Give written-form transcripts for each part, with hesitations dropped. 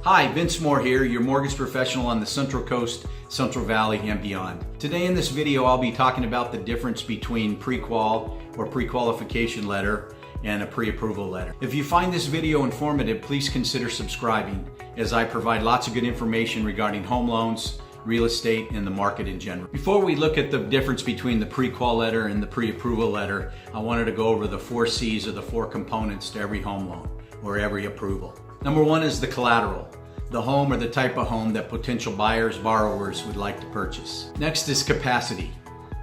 Hi, Vince Mohr here, your mortgage professional on the Central Coast, Central Valley, and beyond. Today in this video, I'll be talking about the difference between pre-qual or pre-qualification letter and a pre-approval letter. If you find this video informative, please consider subscribing, as I provide lots of good information regarding home loans, real estate, and the market in general. Before we look at the difference between the pre-qual letter and the pre-approval letter, I wanted to go over the 4 C's or the 4 components to every home loan or every approval. Number 1 is the collateral, the home or the type of home that potential buyers, borrowers would like to purchase. Next is capacity,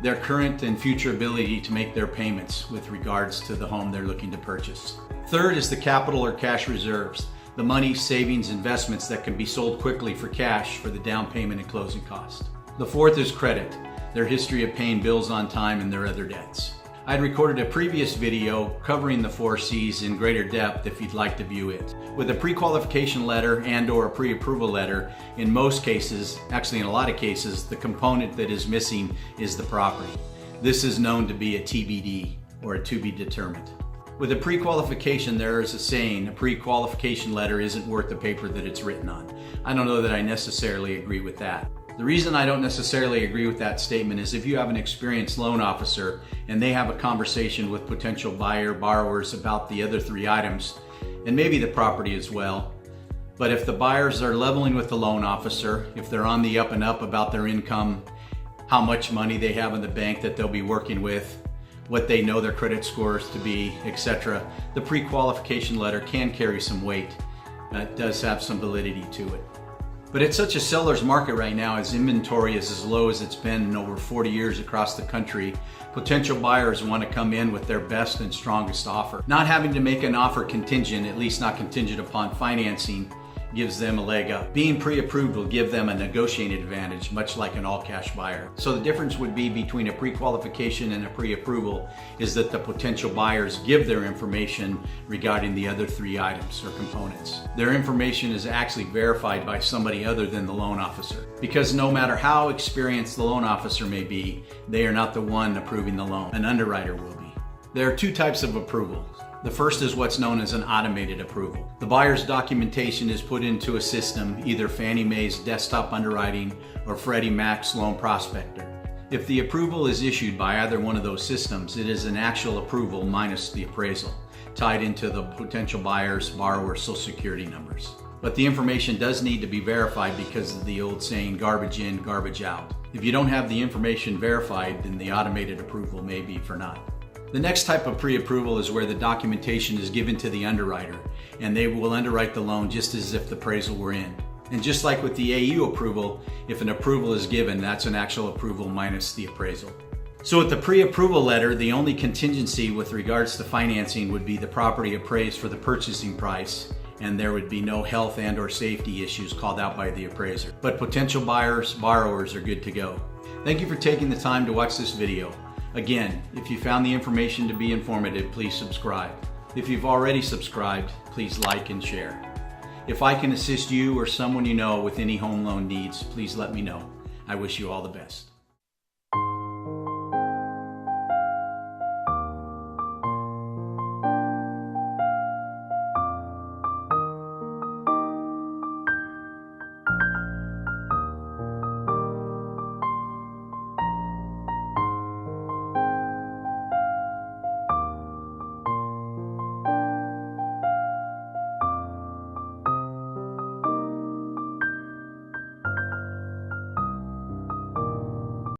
their current and future ability to make their payments with regards to the home they're looking to purchase. Third is the capital or cash reserves, the money, savings, investments that can be sold quickly for cash for the down payment and closing cost. The fourth is credit, their history of paying bills on time and their other debts. I'd recorded a previous video covering the 4 C's in greater depth if you'd like to view it. With a pre-qualification letter and or a pre-approval letter, in most cases, actually in a lot of cases, the component that is missing is the property. This is known to be a TBD, or a to be determined. With a pre-qualification, there is a saying, a pre-qualification letter isn't worth the paper that it's written on. I don't know that I necessarily agree with that. The reason I don't necessarily agree with that statement is if you have an experienced loan officer and they have a conversation with potential borrowers about the other 3 items, and maybe the property as well, but if the buyers are leveling with the loan officer, if they're on the up and up about their income, how much money they have in the bank that they'll be working with, what they know their credit scores to be, etc., the pre-qualification letter can carry some weight. It does have some validity to it. But it's such a seller's market right now, as inventory is as low as it's been in over 40 years across the country. Potential buyers want to come in with their best and strongest offer. Not having to make an offer contingent, at least not contingent upon financing, gives them a leg up. Being pre-approved will give them a negotiating advantage, much like an all-cash buyer. So the difference would be between a pre-qualification and a pre-approval is that the potential buyers give their information regarding the other 3 items or components. Their information is actually verified by somebody other than the loan officer. Because no matter how experienced the loan officer may be, they are not the one approving the loan. An underwriter will be. There are 2 types of approvals. The first is what's known as an automated approval. The buyer's documentation is put into a system, either Fannie Mae's desktop underwriting or Freddie Mac's loan prospector. If the approval is issued by either one of those systems, it is an actual approval minus the appraisal, tied into the potential buyer's, borrower's social security numbers. But the information does need to be verified because of the old saying, garbage in, garbage out. If you don't have the information verified, then the automated approval may be for naught. The next type of pre-approval is where the documentation is given to the underwriter, and they will underwrite the loan just as if the appraisal were in. And just like with the AU approval, if an approval is given, that's an actual approval minus the appraisal. So with the pre-approval letter, the only contingency with regards to financing would be the property appraised for the purchasing price, and there would be no health and or safety issues called out by the appraiser. But potential buyers, borrowers are good to go. Thank you for taking the time to watch this video. Again, if you found the information to be informative, please subscribe. If you've already subscribed, please like and share. If I can assist you or someone you know with any home loan needs, please let me know. I wish you all the best.